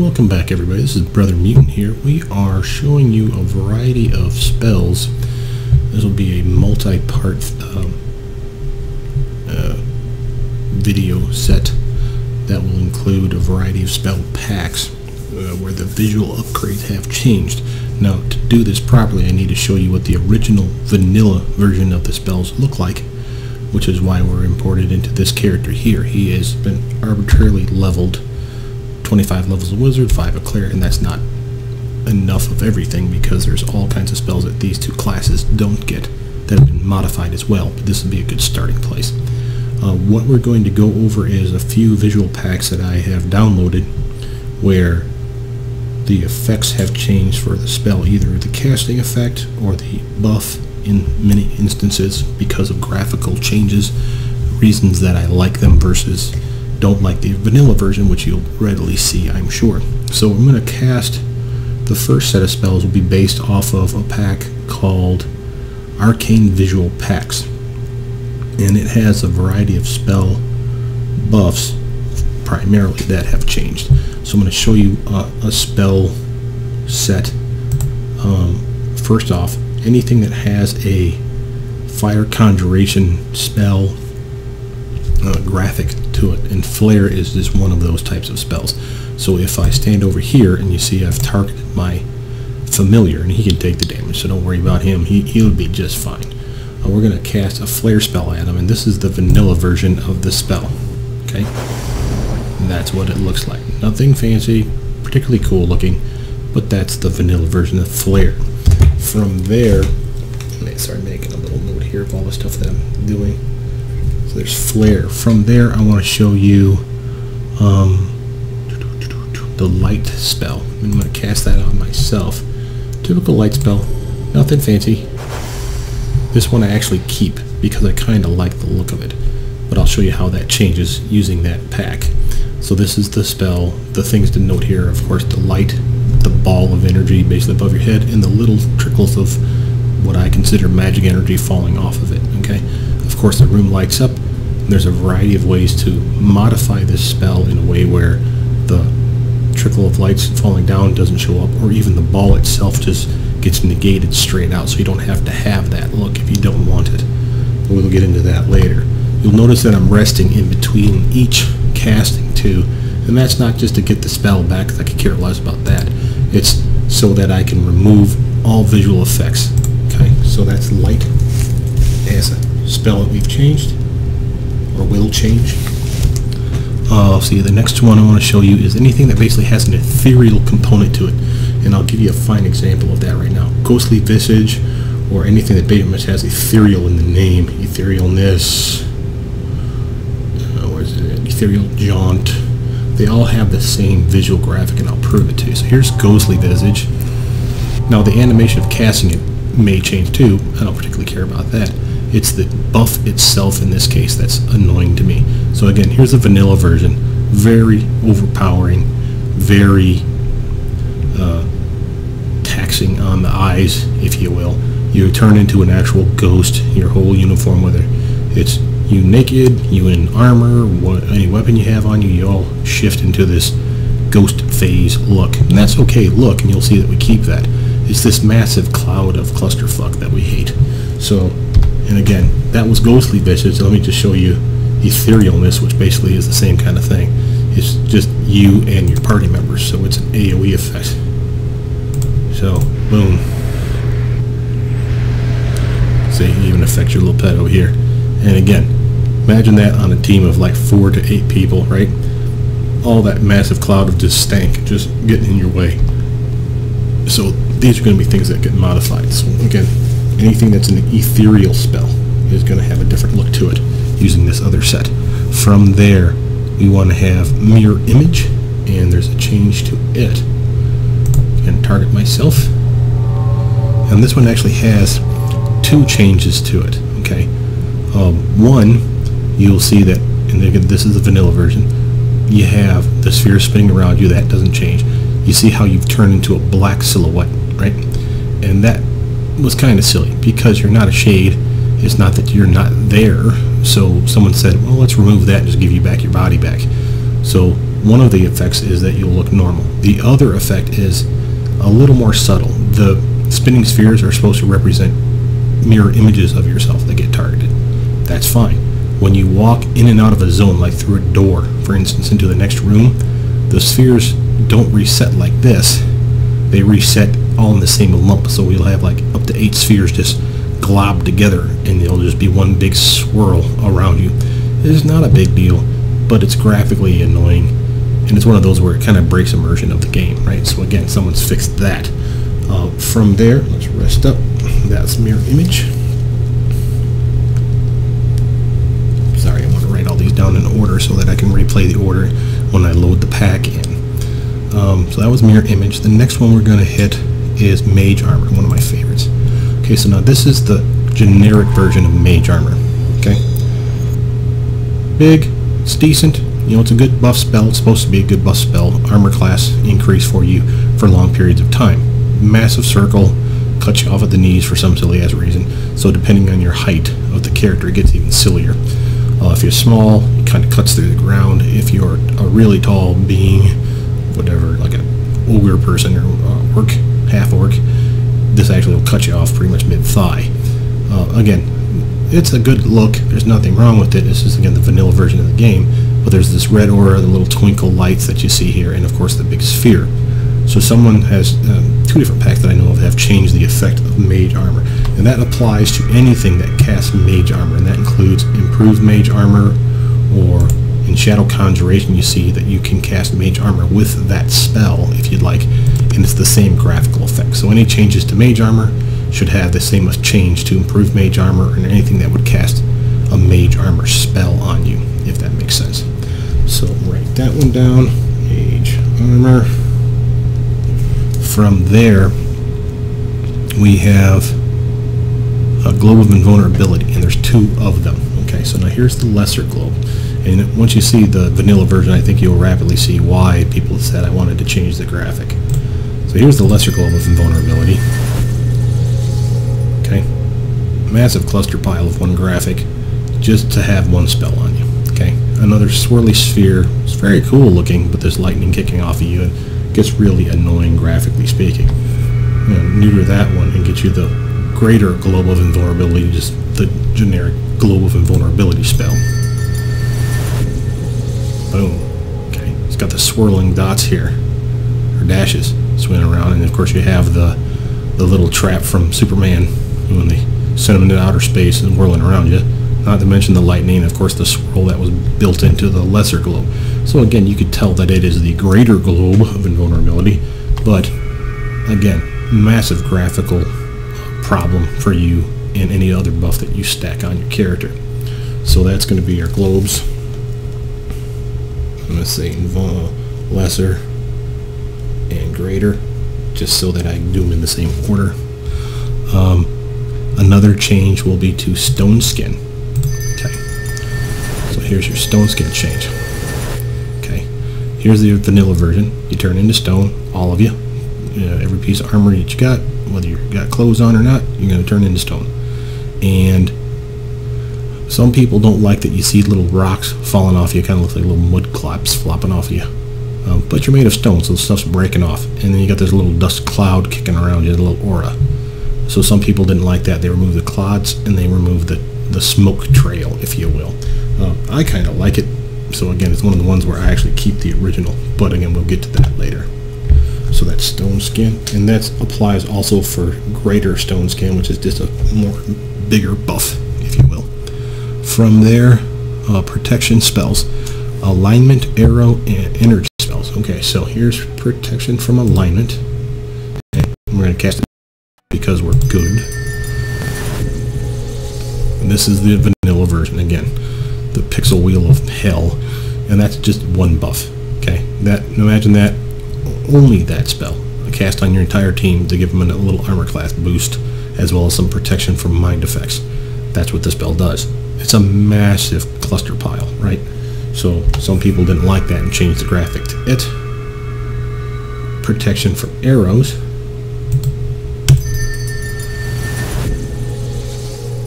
Welcome back, everybody. This is Brothermutant here. We are showing you a variety of spells. This will be a multi-part video set that will include a variety of spell packs where the visual upgrades have changed. Now, to do this properly, I need to show you what the original vanilla version of the spells look like, which is why we're imported into this character here. He has been arbitrarily leveled 25 levels of wizard, 5 of cleric, and that's not enough of everything because there's all kinds of spells that these two classes don't get that have been modified as well, but this would be a good starting place. What we're going to go over is a few visual packs that I have downloaded where the effects have changed for the spell, either the casting effect or the buff in many instances because of graphical changes, reasons that I like them versus don't like the vanilla version, which you'll readily see, I'm sure. So I'm going to cast the first set of spells will be based off of a pack called Arcane Visual Packs, and it has a variety of spell buffs primarily that have changed. So I'm going to show you a spell set. First off, anything that has a fire conjuration spell graphic to it, and flare is just one of those types of spells. So if I stand over here and you see I've targeted my familiar, and he can take the damage, so don't worry about him, he'll be just fine. We're going to cast a flare spell at him, and this is the vanilla version of the spell. Okay, and that's what it looks like. Nothing fancy, particularly cool looking, but that's the vanilla version of flare. From there, let me start making a little note here of all the stuff that I'm doing. So there's flare. From there, I want to show you the light spell. I'm going to cast that on myself. Typical light spell, nothing fancy. This one I actually keep because I kind of like the look of it, but I'll show you how that changes using that pack. So this is the spell. The things to note here, of course, the light, the ball of energy basically above your head, and the little trickles of what I consider magic energy falling off of it. Okay. Of course, the room lights up. There's a variety of ways to modify this spell in a way where the trickle of lights falling down doesn't show up, or even the ball itself just gets negated straight out, so you don't have to have that look if you don't want it. We'll get into that later. You'll notice that I'm resting in between each casting too, and that's not just to get the spell back, because I could care less about that. It's so that I can remove all visual effects. Okay, so that's light as a spell that we've changed or will change. See, the next one I want to show you is anything that basically has an ethereal component to it, and I'll give you a fine example of that right now. Ghostly Visage, or anything that pretty much has ethereal in the name, etherealness, what is it? Ethereal Jaunt. They all have the same visual graphic, and I'll prove it to you. So here's Ghostly Visage. Now the animation of casting it may change too. I don't particularly care about that. It's the buff itself in this case that's annoying to me. So again, here's the vanilla version. Very overpowering, very taxing on the eyes, if you will. You turn into an actual ghost, your whole uniform, whether it's you naked, you in armor, any weapon you have on you, you all shift into this ghost phase look. And that's okay look, and you'll see that we keep that. It's this massive cloud of clusterfuck that we hate. So, and again, that was Ghostly Visage. So let me just show you Etherealness, which basically is the same kind of thing. It's just you and your party members, so it's an AoE effect. So, boom. See, it even affects your little pet over here. And again, imagine that on a team of like 4 to 8 people, right? All that massive cloud of just stank just getting in your way. So these are going to be things that get modified. So again, anything that's an ethereal spell is going to have a different look to it using this other set. From there, we want to have Mirror Image, and there's a change to it. I'm going to target myself. And this one actually has 2 changes to it. Okay, one, you'll see that, and again, this is the vanilla version, you have the sphere spinning around you. That doesn't change. You see how you've turned into a black silhouette, right? And that was kind of silly because you're not a shade. It's not that you're not there. So someone said, well, let's remove that and just give you back your body back. So One of the effects is that you'll look normal. The other effect is a little more subtle. The spinning spheres are supposed to represent mirror images of yourself that get targeted. That's fine. When you walk in and out of a zone, like through a door, for instance, into the next room, the spheres don't reset like this. They reset all in the same lump, so we'll have like up to 8 spheres just globbed together, and they'll just be one big swirl around you. It's not a big deal, but it's graphically annoying, and it's one of those where it kind of breaks immersion of the game, right? So again, someone's fixed that. From there, let's rest up. That's mirror image. Sorry, I want to write all these down in order so that I can replay the order when I load the pack in. So that was mirror image. The next one we're going to hit is Mage Armor, one of my favorites. Okay, so now this is the generic version of Mage Armor. Okay, big, it's decent. You know, it's a good buff spell. It's supposed to be a good buff spell. Armor class increase for you for long periods of time. Massive circle, cuts you off at the knees for some silly ass reason. So depending on your height of the character, it gets even sillier. If you're small, it kind of cuts through the ground. If you're a really tall being, whatever, like an ogre person or orc, half orc, this actually will cut you off pretty much mid-thigh. Again, it's a good look. There's nothing wrong with it. This is, again, the vanilla version of the game. But there's this red aura, the little twinkle lights that you see here, and of course the big sphere. So someone has 2 different packs that I know of have changed the effect of Mage Armor, and that applies to anything that casts Mage Armor, and that includes improved Mage Armor, or in Shadow Conjuration you see that you can cast Mage Armor with that spell if you'd like, and it's the same graphical effect. So any changes to Mage Armor should have the same change to improved Mage Armor and anything that would cast a Mage Armor spell on you, if that makes sense. So write that one down, Mage Armor. From there, we have a Globe of Invulnerability, and there's 2 of them. Okay, so now here's the lesser globe, and once you see the vanilla version, I think you'll rapidly see why people said I wanted to change the graphic. So here's the lesser globe of Invulnerability. Okay, massive cluster pile of 1 graphic, just to have 1 spell on you. Okay, another swirly sphere. It's very cool looking, but there's lightning kicking off of you, and gets really annoying graphically speaking. You know, neuter that one and get you the greater Globe of Invulnerability, just the generic Globe of Invulnerability spell. Boom. Okay, it's got the swirling dots here, or dashes, swinging around, and of course you have the little trap from Superman when they send him into outer space and whirling around you. Not to mention the lightning, and of course the swirl that was built into the lesser globe. So again, you could tell that it is the greater globe of Invulnerability, but again, massive graphical problem for you and any other buff that you stack on your character. So that's going to be our globes. I'm going to say lesser and greater, just so that I can do them in the same order. Another change will be to Stoneskin. Okay, so here's your Stoneskin change. Okay, here's the vanilla version. You turn into stone, all of you. Every piece of armor that you got, whether you got clothes on or not, you're going to turn into stone. And some people don't like that you see little rocks falling off you. It kind of looks like little mud claps flopping off you. But you're made of stone, so the stuff's breaking off. And then you got this little dust cloud kicking around you, a little aura. So some people didn't like that. They removed the clouds and they removed the smoke trail, if you will. I kind of like it. So again, it's one of the ones where I actually keep the original. But again, we'll get to that later. So that's Stoneskin, and that applies also for greater Stoneskin, which is just a bigger buff, if you will. From there, protection spells, alignment, arrow, and energy spells. Okay, so here's protection from alignment, and we're going to cast it because we're good. And this is the vanilla version again, the pixel wheel of hell, and that's just 1 buff. Okay, imagine that. Only that spell, a cast on your entire team to give them a little armor class boost, as well as some protection from mind effects. That's what the spell does. It's a massive cluster pile, right? So some people didn't like that and changed the graphic to it. Protection from arrows.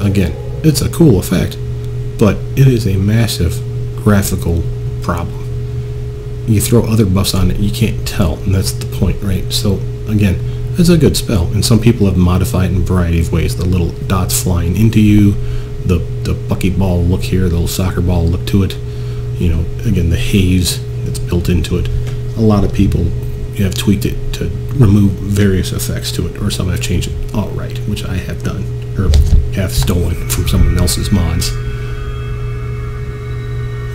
Again, it's a cool effect, but it is a massive graphical problem. you throw other buffs on it, you can't tell, and that's the point, right? So again, it's a good spell, and some people have modified it in a variety of ways. The little dots flying into you, the buckyball look here, the little soccer ball look to it, you know, again, the haze that's built into it. A lot of people have tweaked it to remove various effects to it, or some have changed it outright, which I have done, or have stolen from someone else's mods,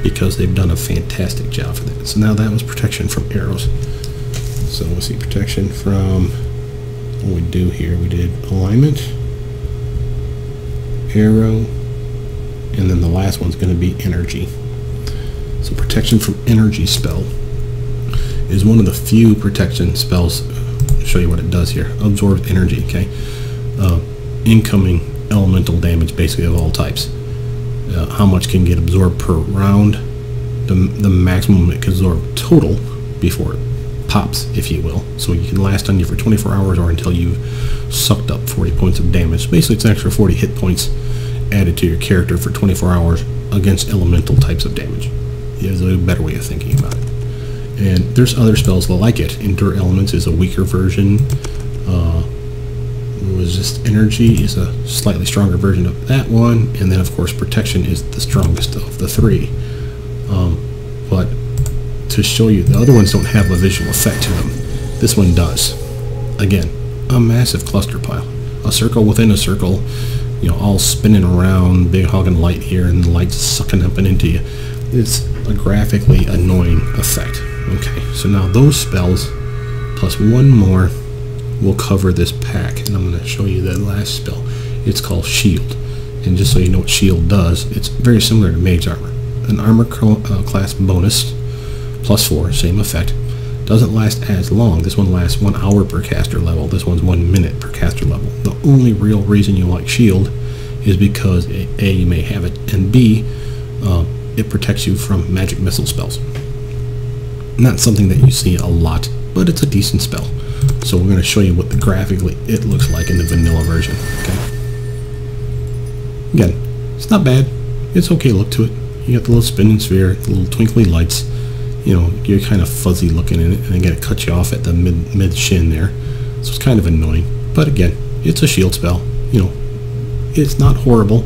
because they've done a fantastic job for that. So now that was protection from arrows. So let's see, protection from, what we do here, we did alignment, arrow, and then the last one's going to be energy. So protection from energy spell is one of the few protection spells. I'll show you what it does here. Absorb energy, okay? Incoming elemental damage, basically, of all types. How much can get absorbed per round, the maximum it can absorb total before it pops, if you will. So you can last on you for 24 hours or until you've sucked up 40 points of damage. Basically, it's an extra 40 hit points added to your character for 24 hours against elemental types of damage. Is a better way of thinking about it. And there's other spells like it. Endure Elements is a weaker version. Resist Energy is a slightly stronger version of that one. And then, of course, Protection is the strongest of the three. But to show you, the other ones don't have a visual effect to them. This one does. Again, a massive cluster pile. A circle within a circle, you know, all spinning around, big hogging light here, and the light's sucking up and into you. It's a graphically annoying effect. Okay, so now those spells, plus one more, will cover this pack. And I'm going to show you that last spell. It's called Shield. And just so you know what Shield does, it's very similar to Mage Armor. An armor class bonus, plus 4, same effect. Doesn't last as long. This one lasts 1 hour per caster level. This one's 1 minute per caster level. The only real reason you like Shield is because A, you may have it, and B, it protects you from magic missile spells. Not something that you see a lot, but it's a decent spell. So we're going to show you what graphically it looks like in the vanilla version. Okay. Again, it's not bad. It's okay look to it. You got the little spinning sphere, the little twinkly lights. You know, you're kind of fuzzy looking in it, and again, it cuts you off at the mid shin there. So it's kind of annoying. But again, it's a shield spell. You know, it's not horrible,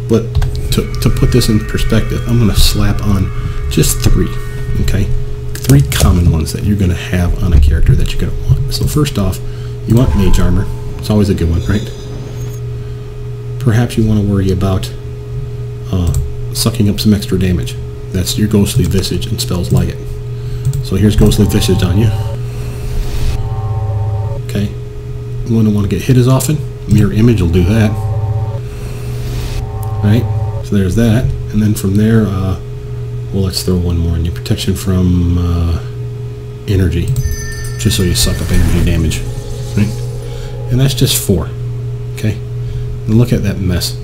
but to put this in perspective, I'm going to slap on just 3, okay? 3 common ones that you're going to have on a character that you're going to want. So first off, you want Mage Armor. It's always a good one, right? Perhaps you want to worry about sucking up some extra damage. That's your Ghostly Visage and spells like it. So here's Ghostly Visage on you. Okay. You wouldn't want to get hit as often. Mirror Image will do that. Right? So there's that. And then from there, well, let's throw one more in your protection from energy. Just so you suck up energy damage. Right? And that's just 4. Okay? And look at that mess.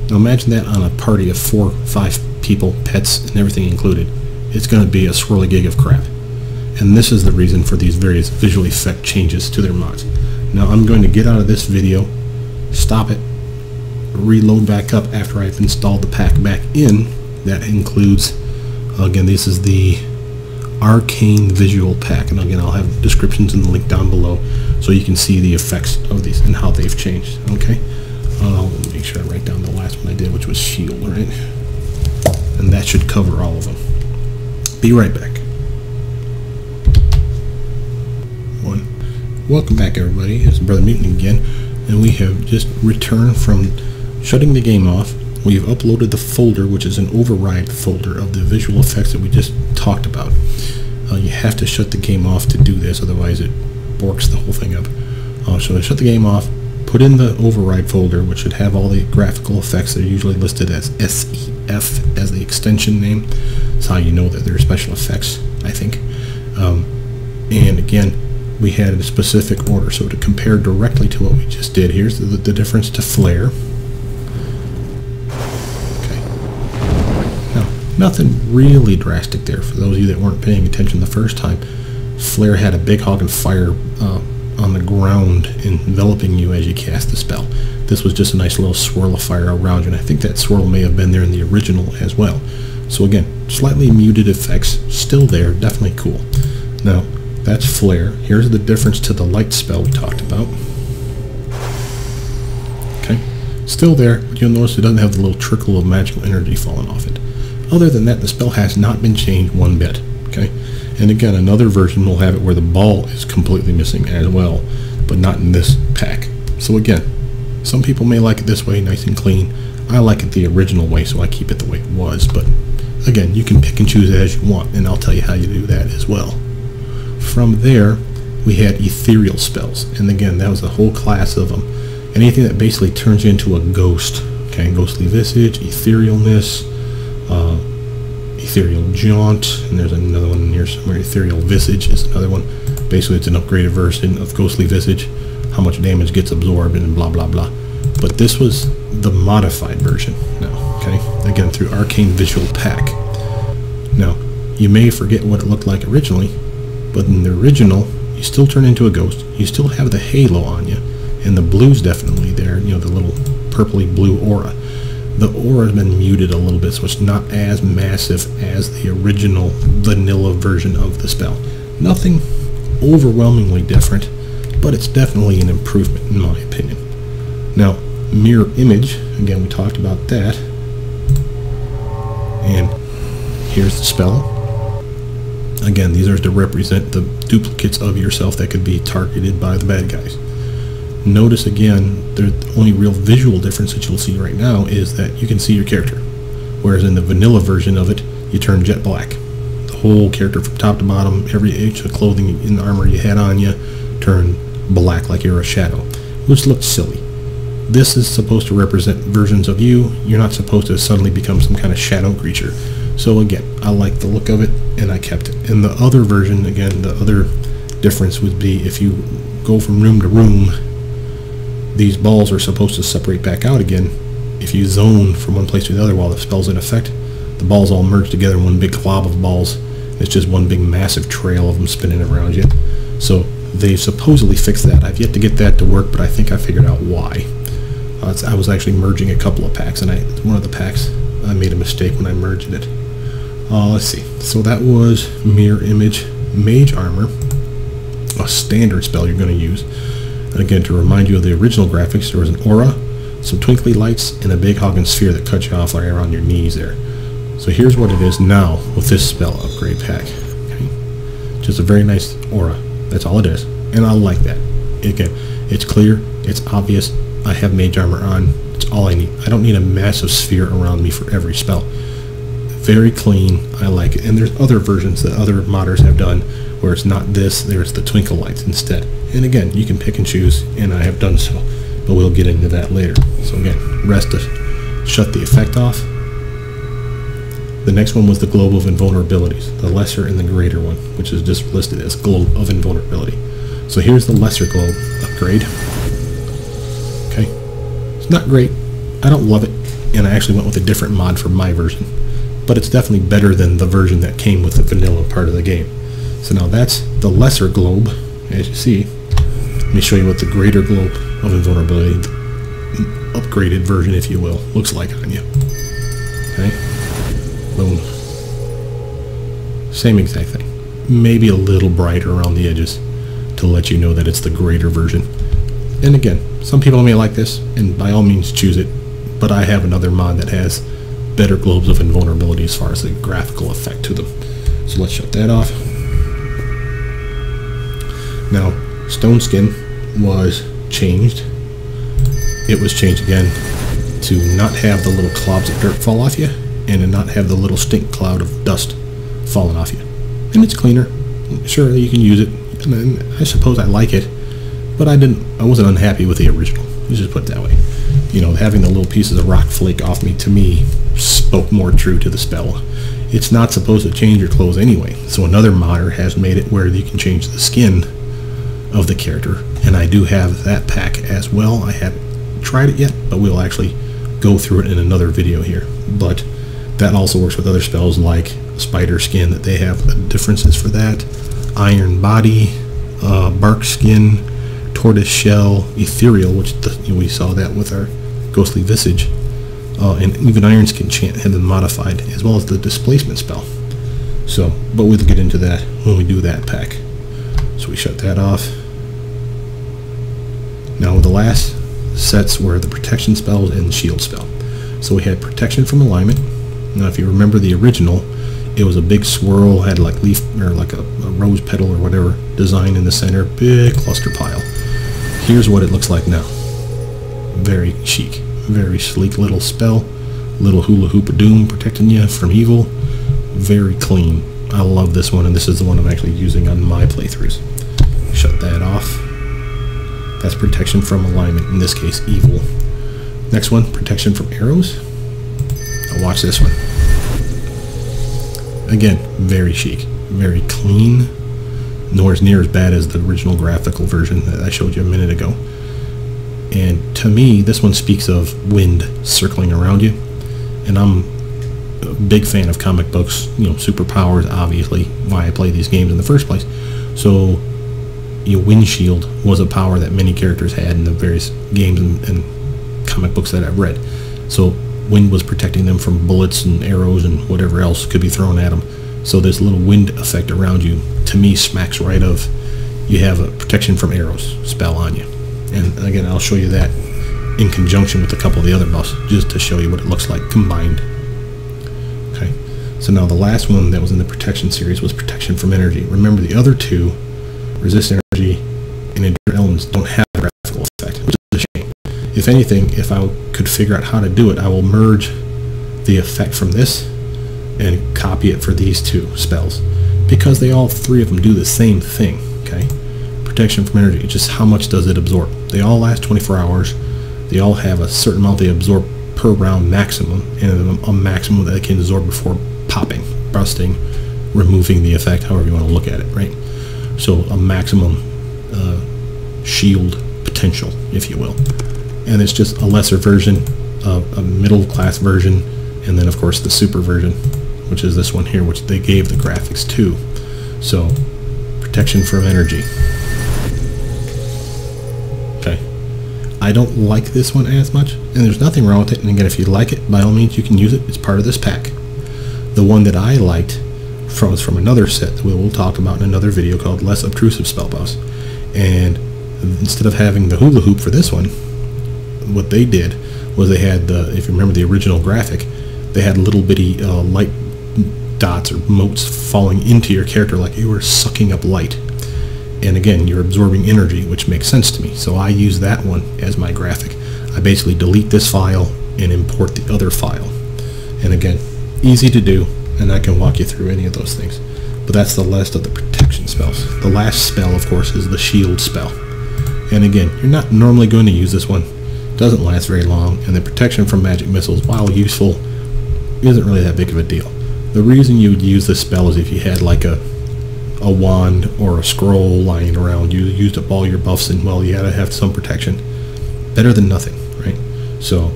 Now imagine that on a party of 4, 5 people, pets, and everything included. It's going to be a swirly gig of crap. And this is the reason for these various visual effect changes to their mods. Now I'm going to get out of this video, stop it, reload back up after I've installed the pack back in. That includes, again, this is the Arcane visual pack, and again, I'll have descriptions in the link down below so you can see the effects of these and how they've changed. Okay, I'll make sure I write down the last one I did, which was Shield, right? And that should cover all of them. Be right back. Welcome back, everybody. It's Brothermutant again, and we have just returned from shutting the game off. We've uploaded the folder, which is an override folder of the visual effects that we just talked about. You have to shut the game off to do this, otherwise it borks the whole thing up. So I shut the game off, put in the override folder, which should have all the graphical effects that are usually listed as SEF as the extension name. That's how you know that they're special effects, I think. And again, we had a specific order, so to compare directly to what we just did, here's the difference to Flare. Okay. Now, nothing really drastic there. For those of you that weren't paying attention the first time, Flare had a big hog of fire on the ground enveloping you as you cast the spell. This was just a nice little swirl of fire around you, and I think that swirl may have been there in the original as well. So again, slightly muted effects, still there, definitely cool. Now, that's flare. Here's the difference to the light spell we talked about. Okay, still there, but you'll notice it doesn't have the little trickle of magical energy falling off it. Other than that, the spell has not been changed one bit. Okay, and again, another version will have it where the ball is completely missing as well, but not in this pack. So again, some people may like it this way, nice and clean. I like it the original way, so I keep it the way it was. But again, you can pick and choose it as you want, and I'll tell you how you do that as well. From there, we had Ethereal Spells, and again, that was a whole class of them. Anything that basically turns you into a ghost. Okay, Ghostly Visage, Etherealness, Ethereal Jaunt, and there's another one in here somewhere. Ethereal Visage is another one. Basically, it's an upgraded version of Ghostly Visage. How much damage gets absorbed and blah blah blah. But this was the modified version now. Okay, again through Arcane Visual Pack. Now, you may forget what it looked like originally, but in the original, you still turn into a ghost. You still have the halo on you, and the blue's definitely there. You know, the little purpley blue aura. The aura has been muted a little bit, so it's not as massive as the original vanilla version of the spell. Nothing overwhelmingly different, but it's definitely an improvement in my opinion. Now, mirror image, again we talked about that, and here's the spell. Again, these are to represent the duplicates of yourself that could be targeted by the bad guys. Notice again, the only real visual difference that you'll see right now is that you can see your character, whereas in the vanilla version of it, you turn jet black. The whole character from top to bottom, every inch of clothing and armor you had on you, turn black like you're a shadow, which looks silly. This is supposed to represent versions of you. You're not supposed to suddenly become some kind of shadow creature. So again, I like the look of it, and I kept it. In the other version, again, the other difference would be if you go from room to room, these balls are supposed to separate back out again. If you zone from one place to the other while the spell's in effect, the balls all merge together in one big glob of balls. It's just one big massive trail of them spinning around you. So they supposedly fixed that. I've yet to get that to work, but I think I figured out why. I was actually merging a couple of packs, and one of the packs I made a mistake when I merged it. Let's see. So that was Mirror Image, Mage Armor, a standard spell you're going to use. And again, to remind you of the original graphics, there was an aura, some twinkly lights, and a big hogging sphere that cut you off right around your knees there. So here's what it is now with this spell upgrade pack. Okay? Just a very nice aura. That's all it is. And I like that. Again, it's clear, it's obvious. I have Mage Armor on. It's all I need. I don't need a massive sphere around me for every spell. Very clean. I like it. And there's other versions that other modders have done where it's not this, there's the twinkle lights instead. And again, you can pick and choose, and I have done so. But we'll get into that later. So again, rest to shut the effect off. The next one was the Globe of Invulnerabilities, the lesser and the greater one, which is just listed as Globe of Invulnerability. So here's the lesser globe upgrade. Okay, it's not great. I don't love it, and I actually went with a different mod for my version. But it's definitely better than the version that came with the vanilla part of the game. So now that's the lesser globe, as you see. Let me show you what the greater globe of invulnerability, the upgraded version, if you will, looks like on you. Okay, boom. Same exact thing. Maybe a little brighter around the edges to let you know that it's the greater version. And again, some people may like this, and by all means choose it, but I have another mod that has better globes of invulnerability as far as the graphical effect to them. So let's shut that off. Now, Stoneskin was changed. It was changed again to not have the little clouds of dirt fall off you, and to not have the little stink cloud of dust falling off you. And it's cleaner. Sure, you can use it, and I suppose I like it, but I wasn't unhappy with the original. Let's just put it that way. You know, having the little pieces of rock flake off me, to me, spoke more true to the spell. It's not supposed to change your clothes anyway, so another modder has made it where you can change the skin of the character, and I do have that pack as well. I haven't tried it yet, but we'll actually go through it in another video here. But that also works with other spells like spider skin, that they have differences for that, iron body, bark skin, tortoise shell, ethereal, which we saw that with our ghostly visage, and even Ironskin Chant have been modified, as well as the displacement spell. So, but we'll get into that when we do that pack. So we shut that off. Now the last sets were the protection spells and the shield spell. So we had protection from alignment. Now if you remember the original, it was a big swirl, had like leaf or like a rose petal or whatever design in the center, big cluster pile. Here's what it looks like now. Very chic, very sleek little spell, little hula hoop of doom protecting you from evil. Very clean. I love this one, and this is the one I'm actually using on my playthroughs. Shut that off. That's protection from alignment, in this case evil. Next one, protection from arrows. Now watch this one. Again, very chic, very clean, nor as near as bad as the original graphical version that I showed you a minute ago. And to me, this one speaks of wind circling around you, and I'm a big fan of comic books, you know, superpowers, obviously, why I play these games in the first place. So, your wind shield was a power that many characters had in the various games and comic books that I've read. So, wind was protecting them from bullets and arrows and whatever else could be thrown at them. So this little wind effect around you, to me, smacks right of you have a protection from arrows spell on you. And again, I'll show you that in conjunction with a couple of the other buffs, just to show you what it looks like combined. Okay, so now the last one that was in the protection series was protection from energy. Remember, the other two, resist energy and endure elements, don't have a graphical effect, which is a shame. If anything, if I could figure out how to do it, I will merge the effect from this and copy it for these two spells, because they all three of them do the same thing. Okay, protection from energy, just how much does it absorb? They all last 24 hours. They all have a certain amount they absorb per round maximum, and a maximum that they can absorb before popping, busting, removing the effect, however you want to look at it, right? So a maximum shield potential, if you will. And it's just a lesser version, a middle class version, and then of course the super version, which is this one here, which they gave the graphics to. So protection from energy. Okay, I don't like this one as much, and there's nothing wrong with it. And again, if you like it, by all means you can use it. It's part of this pack. The one that I liked was from another set that we'll talk about in another video called Less Obtrusive Spell Buffs. And instead of having the hula hoop for this one, what they did was they had the, if you remember the original graphic, they had little bitty light dots or motes falling into your character like you were sucking up light. And again, you're absorbing energy, which makes sense to me. So I use that one as my graphic. I basically delete this file and import the other file. And again, easy to do, and I can walk you through any of those things. But that's the last of the protection spells. The last spell, of course, is the shield spell. And again, you're not normally going to use this one. It doesn't last very long, and the protection from magic missiles, while useful, isn't really that big of a deal. The reason you would use this spell is if you had like a wand or a scroll lying around. You used up all your buffs, and well, you gotta have some protection. Better than nothing, right? So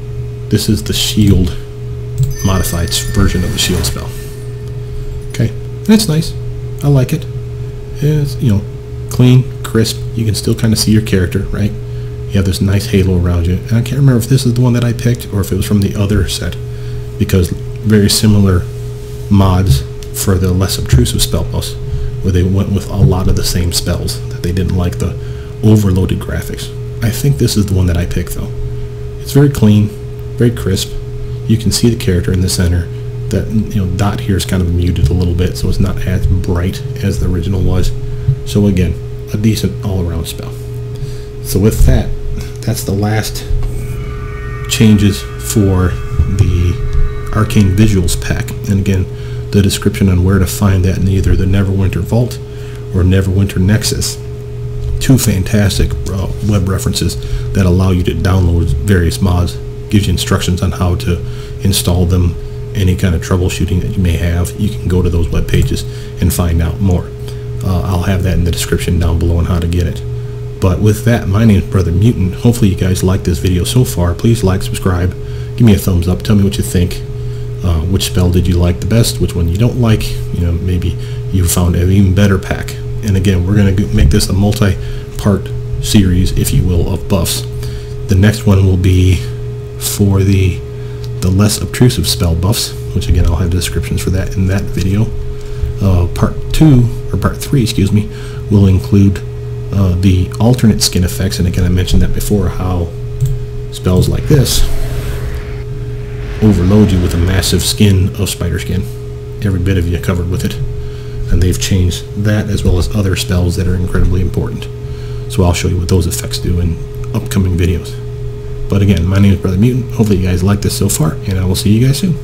this is the shield modified version of the shield spell. Okay, and it's nice. I like it. It's, you know, clean, crisp. You can still kind of see your character, right? You have this nice halo around you. And I can't remember if this is the one that I picked or if it was from the other set, because very similar mods for the less obtrusive spell buffs, where they went with a lot of the same spells, that they didn't like the overloaded graphics. I think this is the one that I picked, though. It's very clean, very crisp. You can see the character in the center. That, you know, dot here is kind of muted a little bit, so it's not as bright as the original was. So again, a decent all-around spell. So with that, that's the last changes for the Arcane Visuals pack. And again, the description on where to find that in either the Neverwinter Vault or Neverwinter Nexus. Two fantastic web references that allow you to download various mods. Gives you instructions on how to install them, any kind of troubleshooting that you may have. You can go to those web pages and find out more. I'll have that in the description down below on how to get it. But with that, my name is Brothermutant. Hopefully you guys like this video so far. Please like, subscribe, give me a thumbs up, tell me what you think. Which spell did you like the best, which one you don't like. You know, maybe you found an even better pack. And again, we're going to make this a multi-part series, if you will, of buffs. The next one will be for the the less obtrusive spell buffs, which again I'll have descriptions for that in that video. Part 3, excuse me, will include the alternate skin effects, and again I mentioned that before, how spells like this overload you with a massive skin of spider skin, every bit of you covered with it, and they've changed that as well as other spells that are incredibly important. So I'll show you what those effects do in upcoming videos. But again, my name is Brothermutant. Hopefully you guys like this so far, and I will see you guys soon.